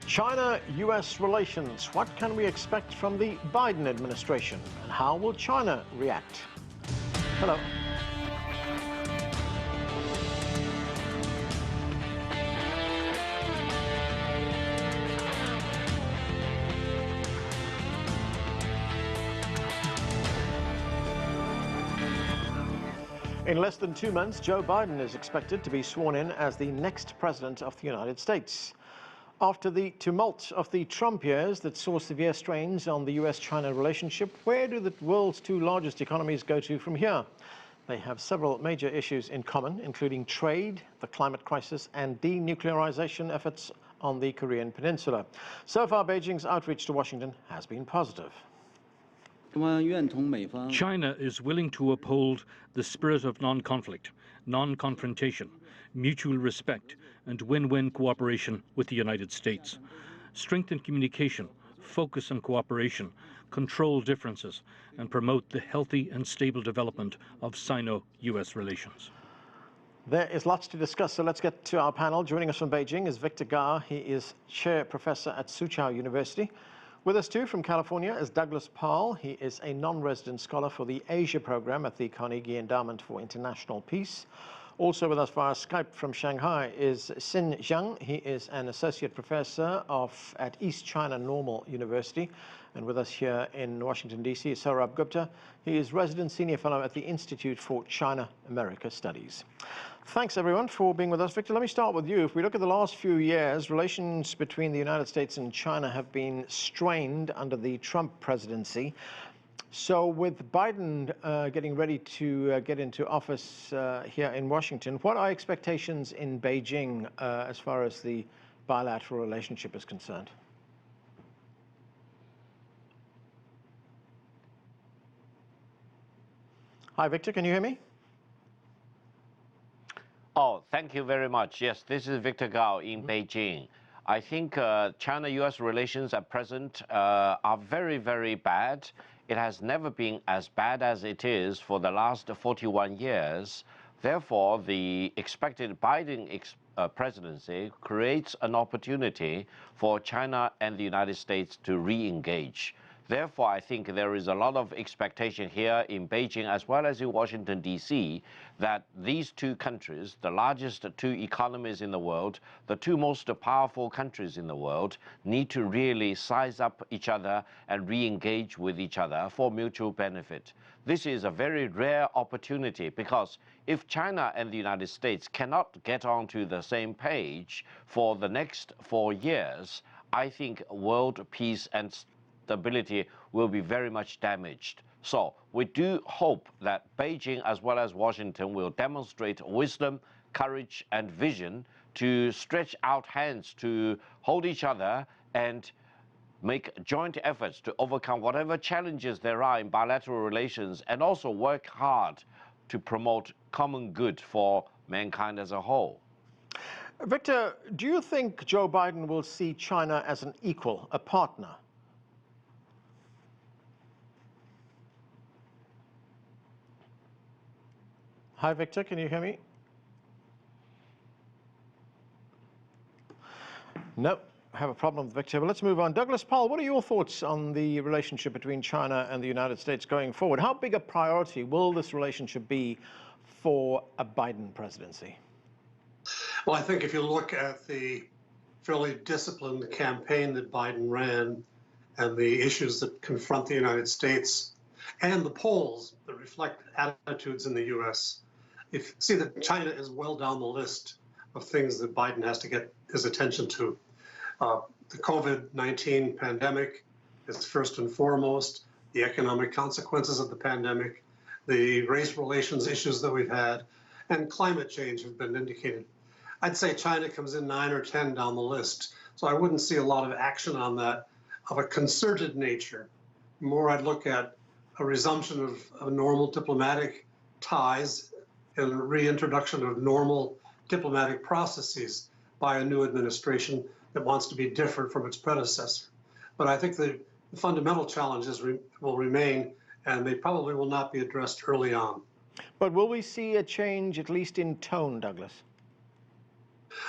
China-US relations. What can we expect from the Biden administration? And how will China react? Hello. In less than 2 months, Joe Biden is expected to be sworn in as the next president of the United States. After the tumult of the Trump years that saw severe strains on the US-China relationship, where do the world's two largest economies go to from here? They have several major issues in common, including trade, the climate crisis, and denuclearization efforts on the Korean peninsula. So far, Beijing's outreach to Washington has been positive. China is willing to uphold the spirit of non-conflict, non-confrontation, mutual respect, and win-win cooperation with the United States. Strengthen communication, focus on cooperation, control differences, and promote the healthy and stable development of Sino-US relations. There is lots to discuss, so let's get to our panel. Joining us from Beijing is Victor Gao. He is chair professor at Soochow University. With us too from California is Douglas Paal. He is a non-resident scholar for the Asia program at the Carnegie Endowment for International Peace. Also with us via Skype from Shanghai is Zhang. He is an associate professor at East China Normal University. And with us here in Washington, D.C. is Sourabh Gupta. He is resident senior fellow at the Institute for China-America Studies. Thanks, everyone, for being with us. Victor, let me start with you. If we look at the last few years, relations between the United States and China have been strained under the Trump presidency. So with Biden getting ready to get into office here in Washington, what are expectations in Beijing as far as the bilateral relationship is concerned? Hi, Victor, can you hear me? Oh, thank you very much. Yes, this is Victor Gao in Beijing. I think China-US relations at present are very, very bad. It has never been as bad as it is for the last 41 years. Therefore, the expected Biden presidency creates an opportunity for China and the United States to re-engage. Therefore, I think there is a lot of expectation here in Beijing as well as in Washington, D.C., that these two countries, the largest two economies in the world, the two most powerful countries in the world, need to really size up each other and re-engage with each other for mutual benefit. This is a very rare opportunity because if China and the United States cannot get onto the same page for the next 4 years, I think world peace and stability will be very much damaged. So we do hope that Beijing as well as Washington will demonstrate wisdom, courage, and vision to stretch out hands to hold each other and make joint efforts to overcome whatever challenges there are in bilateral relations and also work hard to promote common good for mankind as a whole. Victor, do you think Joe Biden will see China as an equal, a partner? Hi, Victor, can you hear me? No, I have a problem with Victor, but let's move on. Douglas Paal, what are your thoughts on the relationship between China and the United States going forward? How big a priority will this relationship be for a Biden presidency? Well, I think if you look at the fairly disciplined campaign that Biden ran and the issues that confront the United States and the polls that reflect attitudes in the U.S., see that China is well down the list of things that Biden has to get his attention to. The COVID-19 pandemic is first and foremost, the economic consequences of the pandemic, the race relations issues that we've had, and climate change have been indicated. I'd say China comes in 9 or 10 down the list, so I wouldn't see a lot of action on that of a concerted nature. More I'd look at a resumption of normal diplomatic ties and a reintroduction of normal diplomatic processes by a new administration that wants to be different from its predecessor. But I think the fundamental challenges will remain, and they probably will not be addressed early on. But will we see a change, at least in tone, Douglas?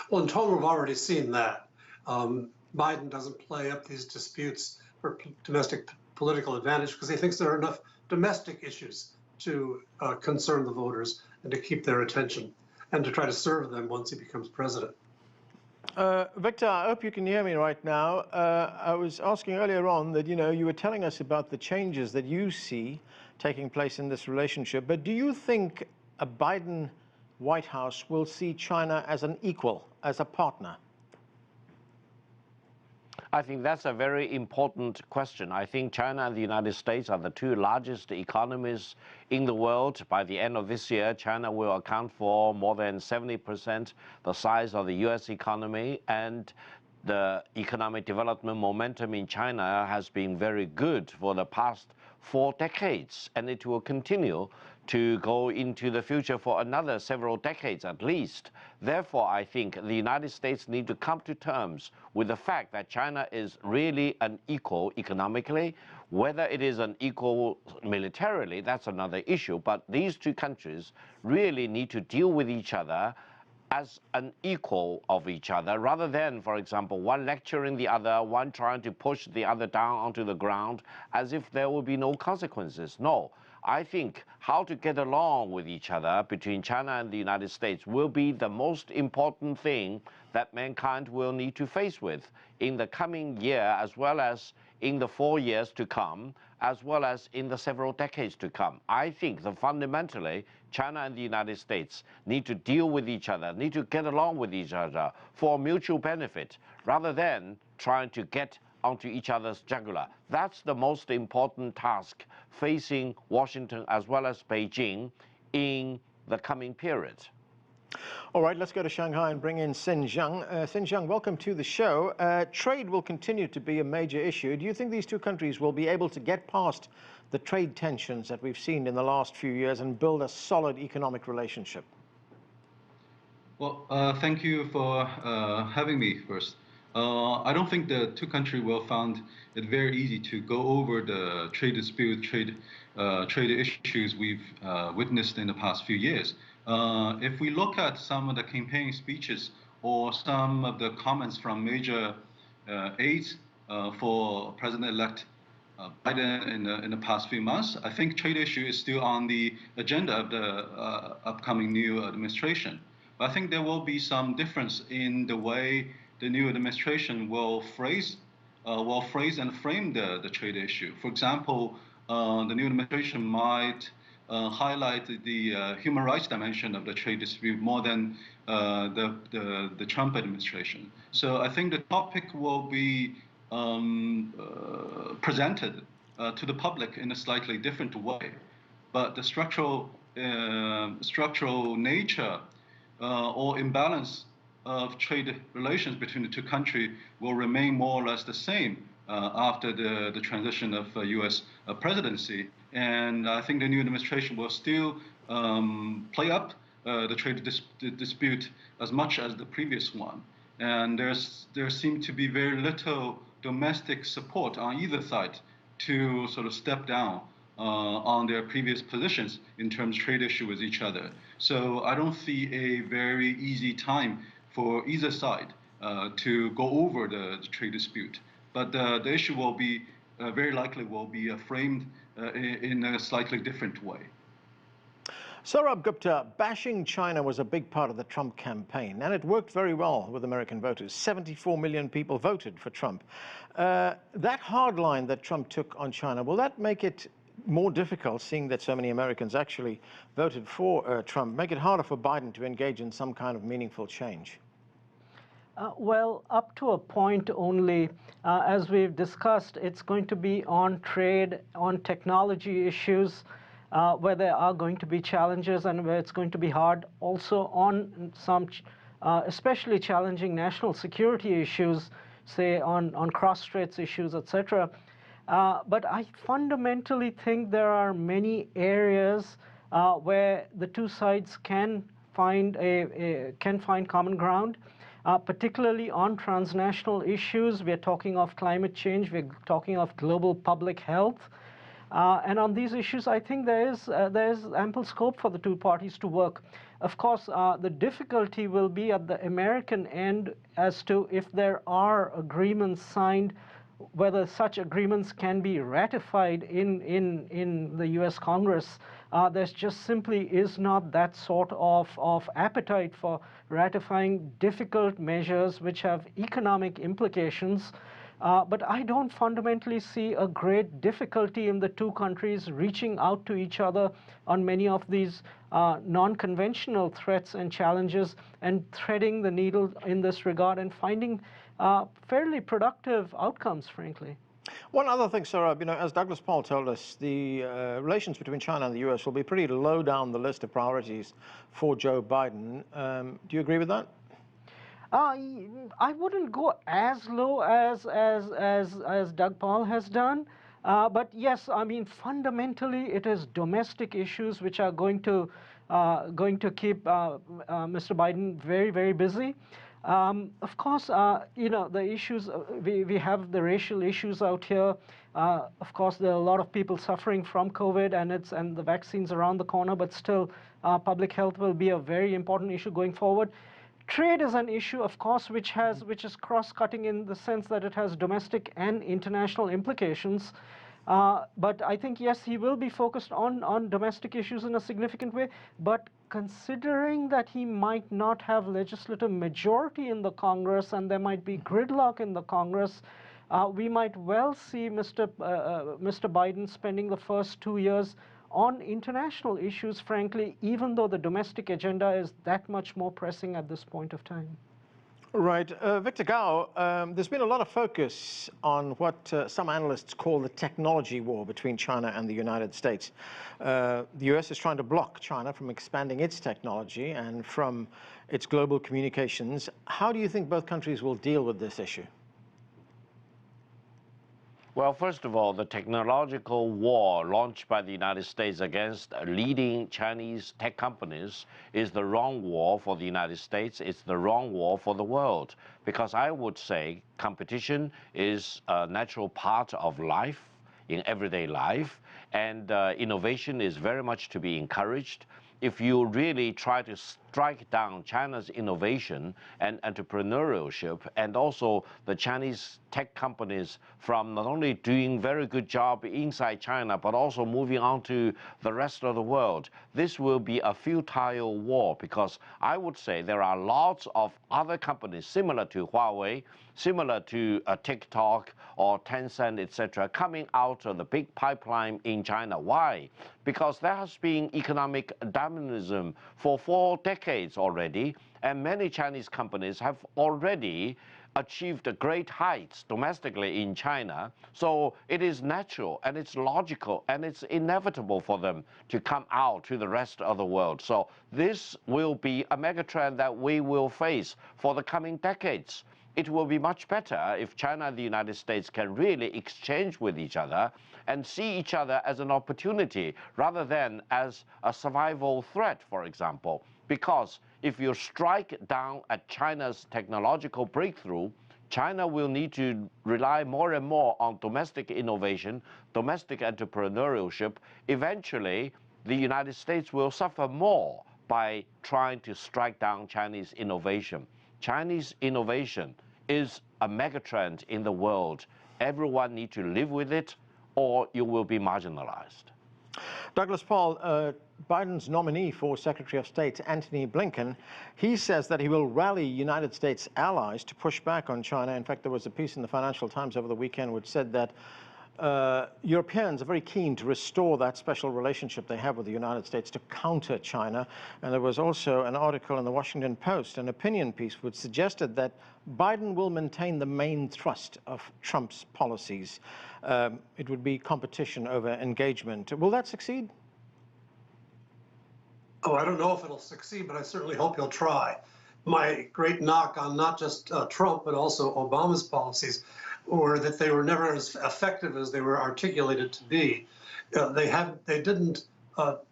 Well, in tone, we've already seen that. Biden doesn't play up these disputes for domestic political advantage because he thinks there are enough domestic issues to concern the voters and to keep their attention and to try to serve them once he becomes president. Victor, I hope you can hear me right now. I was asking earlier on that, you were telling us about the changes that you see taking place in this relationship, but do you think a Biden White House will see China as an equal, as a partner? I think that's a very important question. I think China and the United States are the two largest economies in the world. By the end of this year, China will account for more than 70% the size of the US economy, and the economic development momentum in China has been very good for the past 4 decades, and it will continue to go into the future for another several decades at least. Therefore, I think the United States need to come to terms with the fact that China is really an equal economically. Whether it is an equal militarily, that's another issue, but these two countries really need to deal with each other as an equal of each other, rather than, for example, one lecturing the other, one trying to push the other down onto the ground as if there will be no consequences. No, I think how to get along with each other between China and the United States will be the most important thing that mankind will need to face with in the coming year, as well as in the 4 years to come, as well as in the several decades to come. I think that fundamentally, China and the United States need to deal with each other, need to get along with each other for mutual benefit, rather than trying to get onto each other's jugular. That's the most important task facing Washington as well as Beijing in the coming period. All right, let's go to Shanghai and bring in Xin Zhang. Xin Zhang, welcome to the show. Trade will continue to be a major issue. Do you think these two countries will be able to get past the trade tensions that we've seen in the last few years and build a solid economic relationship? Well, thank you for having me first. I don't think the two countries will find it very easy to go over the trade dispute, trade issues we've witnessed in the past few years. If we look at some of the campaign speeches or some of the comments from major aides for President-elect Biden in the past few months, I think trade issue is still on the agenda of the upcoming new administration. But I think there will be some difference in the way the new administration will phrase and frame the trade issue. For example, the new administration might highlight the human rights dimension of the trade dispute more than the Trump administration. So I think the topic will be presented to the public in a slightly different way, but the structural nature or imbalance of trade relations between the two countries will remain more or less the same after the transition of U.S. presidency. And I think the new administration will still play up the trade dispute as much as the previous one. And there seems to be very little domestic support on either side to sort of step down on their previous positions in terms of trade issue with each other. So I don't see a very easy time for either side to go over the trade dispute. But the issue will be very likely will be framed in a slightly different way. Sourabh Gupta, bashing China was a big part of the Trump campaign, and it worked very well with American voters. 74 million people voted for Trump. That hard line that Trump took on China, will that make it more difficult, seeing that so many Americans actually voted for Trump, make it harder for Biden to engage in some kind of meaningful change? Well, up to a point only. As we've discussed, it's going to be on trade, on technology issues, where there are going to be challenges and where it's going to be hard. Also on some especially challenging national security issues, say on cross-straits issues, etc. But I fundamentally think there are many areas where the two sides can find common ground. Particularly on transnational issues. We're talking of climate change, we're talking of global public health. And on these issues, I think there is ample scope for the two parties to work. Of course, the difficulty will be at the American end as to if there are agreements signed, whether such agreements can be ratified in the US Congress. There's just simply is not that sort of appetite for ratifying difficult measures which have economic implications. But I don't fundamentally see a great difficulty in the two countries reaching out to each other on many of these non-conventional threats and challenges and threading the needle in this regard and finding fairly productive outcomes, frankly. One other thing, Sourabh, as Douglas Paal told us, the relations between China and the US will be pretty low down the list of priorities for Joe Biden. Do you agree with that? I wouldn't go as low as Doug Paal has done, but yes, I mean fundamentally it is domestic issues which are going to keep Mr. Biden very, very busy. Of course, the issues, we have the racial issues out here. Of course, there are a lot of people suffering from COVID, and the vaccine's around the corner, but still, public health will be a very important issue going forward. Trade is an issue, of course, which is cross-cutting in the sense that it has domestic and international implications. But I think, yes, he will be focused on domestic issues in a significant way. But considering that he might not have legislative majority in the Congress and there might be gridlock in the Congress, we might well see Mr. Biden spending the first 2 years on international issues, frankly, even though the domestic agenda is that much more pressing at this point of time. Right. Victor Gao, there's been a lot of focus on what some analysts call the technology war between China and the United States. The US is trying to block China from expanding its technology and from its global communications. How do you think both countries will deal with this issue? Well, first of all, the technological war launched by the United States against leading Chinese tech companies is the wrong war for the United States. It's the wrong war for the world, because I would say competition is a natural part of life, in everyday life, and innovation is very much to be encouraged. If you really try to strike down China's innovation and entrepreneurship, and also the Chinese tech companies from not only doing very good job inside China, but also moving on to the rest of the world, this will be a futile war, because I would say there are lots of other companies similar to Huawei, similar to TikTok or Tencent, etc., coming out of the big pipeline in China. Why? Because there has been economic dynamism for 4 decades already, and many Chinese companies have already achieved great heights domestically in China. So it is natural and it's logical and it's inevitable for them to come out to the rest of the world. So this will be a megatrend that we will face for the coming decades. It will be much better if China and the United States can really exchange with each other and see each other as an opportunity rather than as a survival threat, for example. Because if you strike down at China's technological breakthrough, China will need to rely more and more on domestic innovation, domestic entrepreneurship. Eventually, the United States will suffer more by trying to strike down Chinese innovation. Chinese innovation is a megatrend in the world. Everyone needs to live with it, or you will be marginalized. Douglas Paal, Biden's nominee for Secretary of State, Antony Blinken, he says that he will rally United States allies to push back on China. In fact, there was a piece in the Financial Times over the weekend which said that Europeans are very keen to restore that special relationship they have with the United States to counter China. And there was also an article in the Washington Post, an opinion piece, which suggested that Biden will maintain the main thrust of Trump's policies. It would be competition over engagement. Will that succeed? Oh, I don't know if it'll succeed, but I certainly hope he'll try. My great knock on not just Trump, but also Obama's policies were that they were never as effective as they were articulated to be. They didn't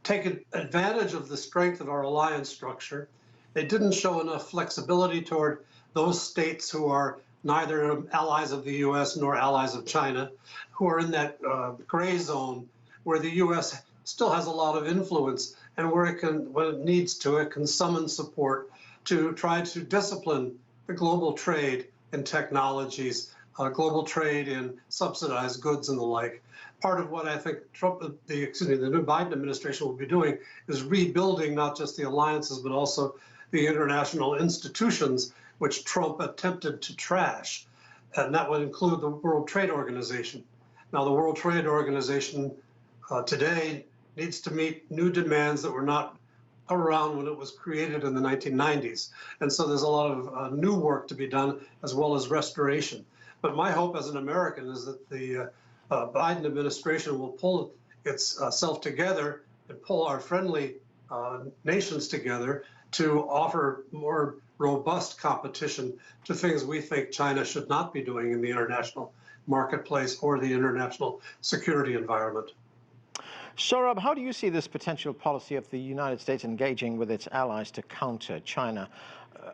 take advantage of the strength of our alliance structure. They didn't show enough flexibility toward those states who are neither allies of the U.S. nor allies of China, who are in that gray zone where the U.S. still has a lot of influence and where it can, when it needs to, it can summon support to try to discipline the global trade in technologies, global trade in subsidized goods and the like. Part of what I think the new Biden administration will be doing is rebuilding not just the alliances, but also the international institutions which Trump attempted to trash. And that would include the World Trade Organization. Now, the World Trade Organization today needs to meet new demands that were not around when it was created in the 1990s. And so there's a lot of new work to be done, as well as restoration. But my hope as an American is that the Biden administration will pull itself together and pull our friendly nations together to offer more robust competition to things we think China should not be doing in the international marketplace or the international security environment. Sourabh, how do you see this potential policy of the United States engaging with its allies to counter China?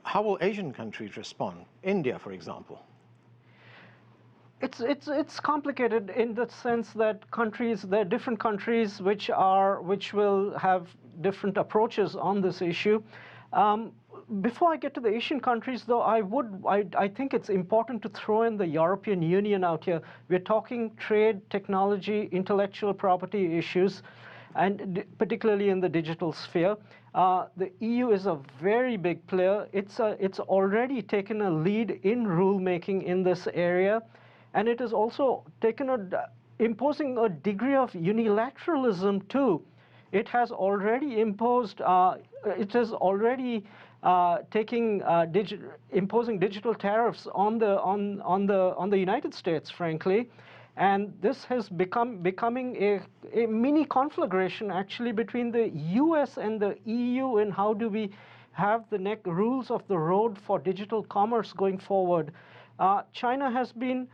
How will Asian countries respond? India, for example. It's complicated in the sense that there are different countries which will have different approaches on this issue. Before I get to the Asian countries, though, I think it's important to throw in the European Union out here. We're talking trade, technology, intellectual property issues, and particularly in the digital sphere. The EU is a very big player. It's already taken a lead in rulemaking in this area, and it has also imposing a degree of unilateralism too. It has already imposed. It is already imposing digital tariffs on the United States, frankly, and this has becoming a mini conflagration actually between the U.S. and the EU in how do we have the rules of the road for digital commerce going forward. China has been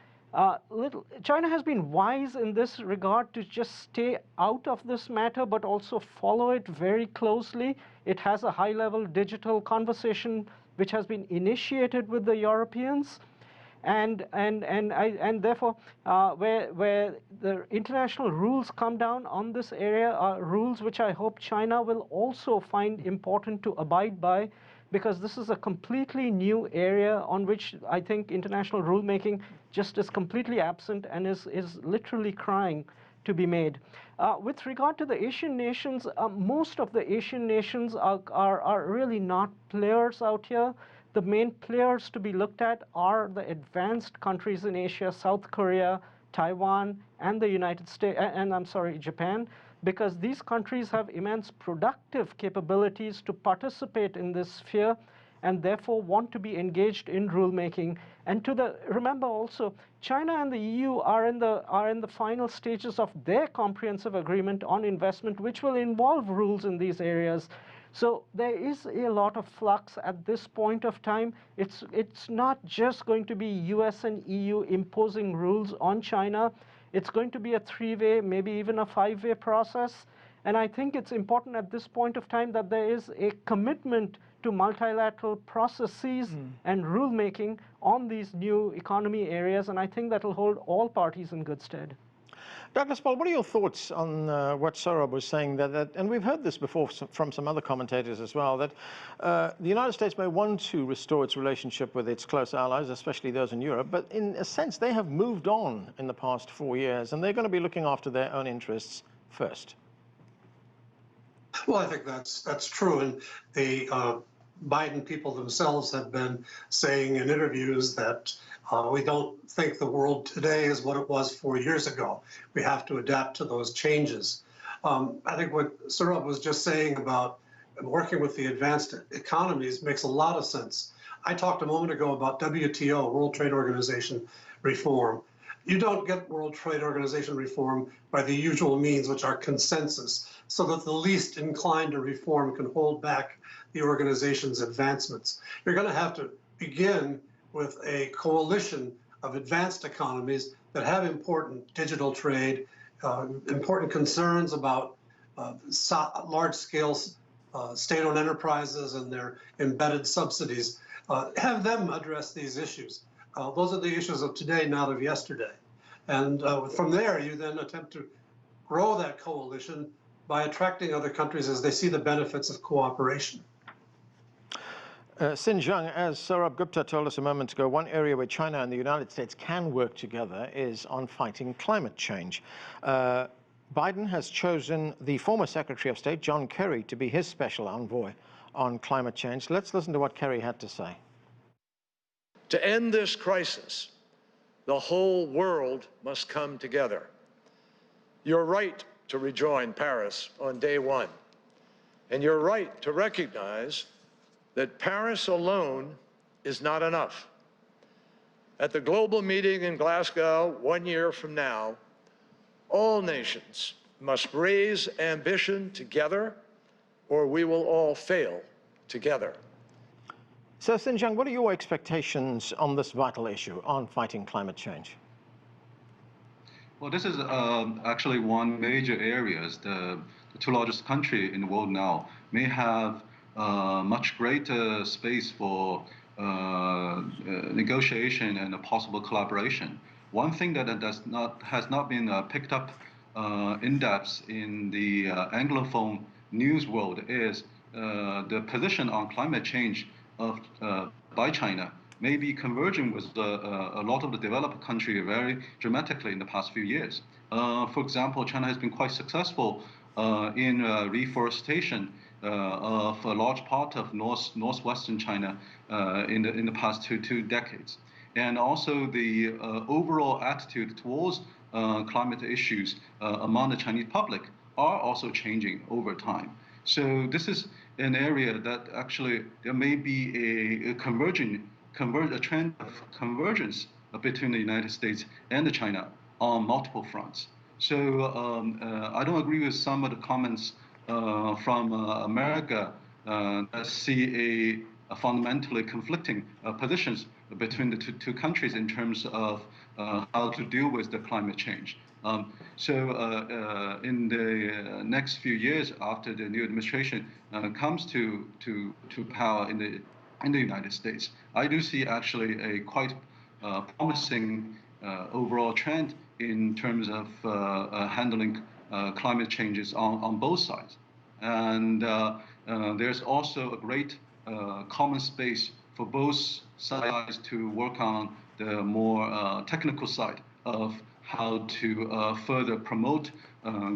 wise in this regard to just stay out of this matter, but also follow it very closely. It has a high-level digital conversation which has been initiated with the Europeans, and therefore, where the international rules come down on this area are rules which I hope China will also find important to abide by, because this is a completely new area on which I think international rulemaking just is completely absent and is literally crying to be made. With regard to the Asian nations, most of the Asian nations are really not players out here. The main players to be looked at are the advanced countries in Asia, South Korea, Taiwan, and the United States, and I'm sorry, Japan, because these countries have immense productive capabilities to participate in this sphere and therefore want to be engaged in rulemaking. And remember also, China and the EU are in the final stages of their comprehensive agreement on investment, which will involve rules in these areas. So there is a lot of flux at this point of time. It's not just going to be US and EU imposing rules on China. It's going to be a three-way, maybe even a five-way process. And I think it's important at this point of time that there is a commitment to multilateral processes and rulemaking on these new economy areas. And I think that will hold all parties in good stead. Douglas Paal, what are your thoughts on what Sourabh was saying, and we've heard this before from some other commentators as well, that the United States may want to restore its relationship with its close allies, especially those in Europe, but in a sense they have moved on in the past 4 years and they're going to be looking after their own interests first? Well, I think that's true, and the Biden people themselves have been saying in interviews that we don't think the world today is what it was 4 years ago. We have to adapt to those changes. I think what Sourabh was just saying about working with the advanced economies makes a lot of sense. I talked a moment ago about WTO, World Trade Organization reform. You don't get World Trade Organization reform by the usual means, which are consensus, so that the least inclined to reform can hold back the organization's advancements. You're going to have to begin with a coalition of advanced economies that have important digital trade, important concerns about large-scale state-owned enterprises and their embedded subsidies. Have them address these issues. Those are the issues of today, not of yesterday. And from there, you then attempt to grow that coalition by attracting other countries as they see the benefits of cooperation. Zhang, as Sourabh Gupta told us a moment ago, one area where China and the United States can work together is on fighting climate change. Biden has chosen the former Secretary of State, John Kerry, to be his special envoy on climate change. Let's listen to what Kerry had to say. To end this crisis, the whole world must come together. You're right to rejoin Paris on day one, and you're right to recognize that Paris alone is not enough. At the global meeting in Glasgow 1 year from now, all nations must raise ambition together, or we will all fail together. So, Zhang, what are your expectations on this vital issue on fighting climate change? Well, this is actually one major area. The two largest countries in the world now may have much greater space for negotiation and a possible collaboration. One thing that has not been picked up in depth in the Anglophone news world is the position on climate change by China may be converging with a lot of the developed countries very dramatically in the past few years. For example, China has been quite successful in reforestation of a large part of northwestern China in the past two decades. And also the overall attitude towards climate issues among the Chinese public are also changing over time. So this is an area that actually there may be a trend of convergence between the United States and China on multiple fronts. So I don't agree with some of the comments from America that see a fundamentally conflicting positions between the two countries in terms of how to deal with the climate change. So in the next few years after the new administration comes to power in the United States, I do see actually a quite promising overall trend in terms of handling climate changes on both sides. And there's also a great common space for both sides to work on the more technical side of how to further promote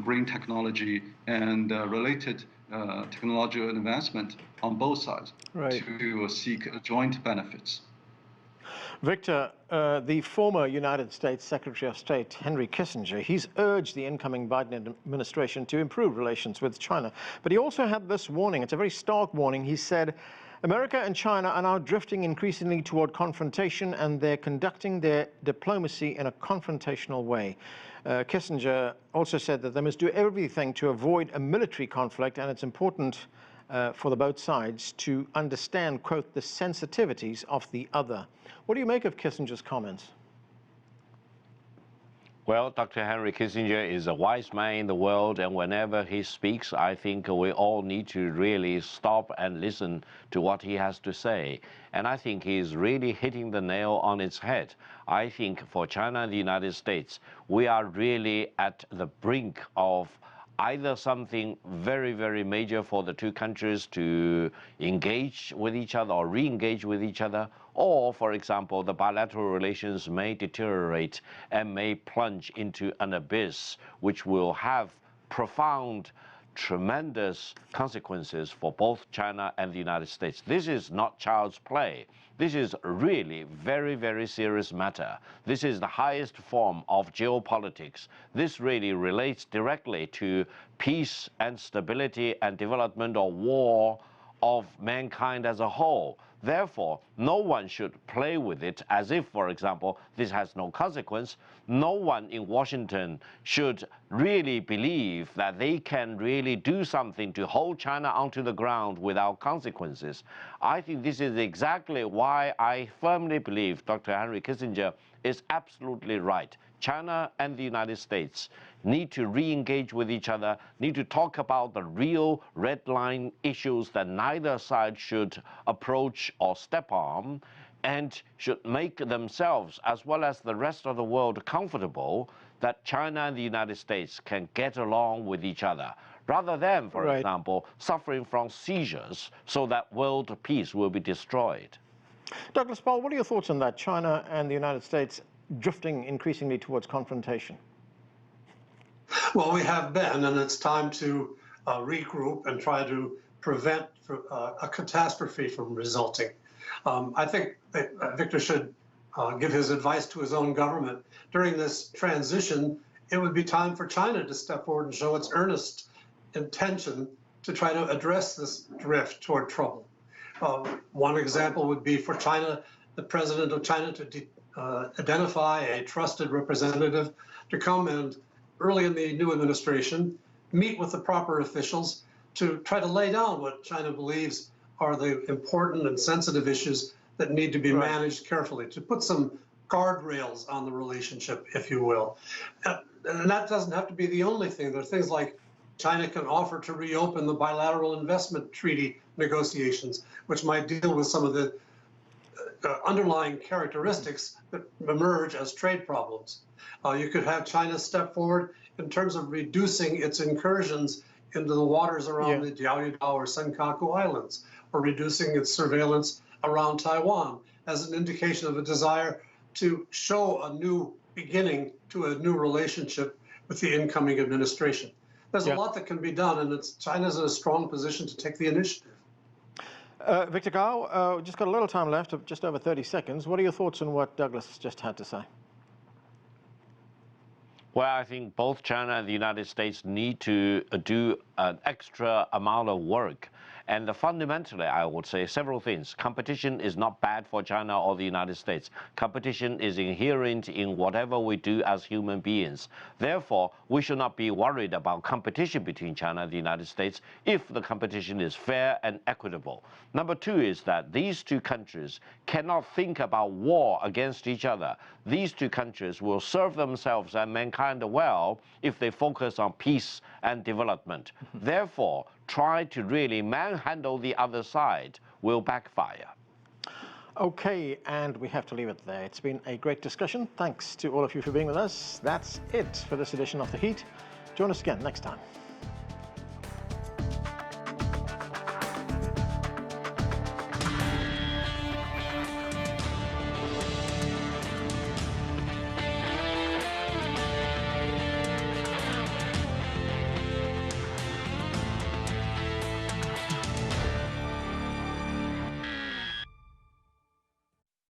green technology and related technological advancement on both sides, right, to seek joint benefits. Victor, the former United States Secretary of State, Henry Kissinger, he's urged the incoming Biden administration to improve relations with China. But he also had this warning. It's a very stark warning. He said, America and China are now drifting increasingly toward confrontation, and they're conducting their diplomacy in a confrontational way. Kissinger also said that they must do everything to avoid a military conflict, and it's important for the both sides to understand, quote, the sensitivities of the other. What do you make of Kissinger's comments? Well, Dr. Henry Kissinger is a wise man in the world, and whenever he speaks, I think we all need to really stop and listen to what he has to say. And I think he's really hitting the nail on its head. I think for China and the United States, we are really at the brink of either something very, very major for the two countries to engage with each other or re-engage with each other, or, for example, the bilateral relations may deteriorate and may plunge into an abyss which will have profound, tremendous consequences for both China and the United States. This is not child's play. This is really very, very serious matter. This is the highest form of geopolitics. This really relates directly to peace and stability and development or war of mankind as a whole. Therefore, no one should play with it as if, for example, this has no consequence. No one in Washington should really believe that they can really do something to hold China onto the ground without consequences. I think this is exactly why I firmly believe Dr. Henry Kissinger is absolutely right. China and the United States need to re-engage with each other, need to talk about the real red line issues that neither side should approach or step on, and should make themselves, as well as the rest of the world, comfortable that China and the United States can get along with each other, rather than, for Right. example, suffering from seizures so that world peace will be destroyed. Douglas Paal, what are your thoughts on that? China and the United States drifting increasingly towards confrontation. Well, we have been, and it's time to regroup and try to prevent a catastrophe from resulting. I think that Victor should give his advice to his own government. During this transition, it would be time for China to step forward and show its earnest intention to try to address this drift toward trouble. One example would be for China, the president of China to identify a trusted representative to come and, early in the new administration, meet with the proper officials to try to lay down what China believes are the important and sensitive issues that need to be managed carefully, to put some guardrails on the relationship, if you will. And that doesn't have to be the only thing. There are things like China can offer to reopen the bilateral investment treaty negotiations, which might deal with some of the underlying characteristics that emerge as trade problems. You could have China step forward in terms of reducing its incursions into the waters around the Diaoyuan or Senkaku Islands, or reducing its surveillance around Taiwan as an indication of a desire to show a new beginning to a new relationship with the incoming administration. There's a lot that can be done, and China's in a strong position to take the initiative. Victor Gao, just got a little time left, just over 30 seconds. What are your thoughts on what Douglas just had to say? Well, I think both China and the United States need to do an extra amount of work. And fundamentally, I would say several things. Competition is not bad for China or the United States. Competition is inherent in whatever we do as human beings. Therefore, we should not be worried about competition between China and the United States if the competition is fair and equitable. Number two is that these two countries cannot think about war against each other. These two countries will serve themselves and mankind well if they focus on peace and development. Therefore, try to really manhandle the other side will backfire. Okay, and we have to leave it there. It's been a great discussion. Thanks to all of you for being with us. That's it for this edition of The Heat. Join us again next time.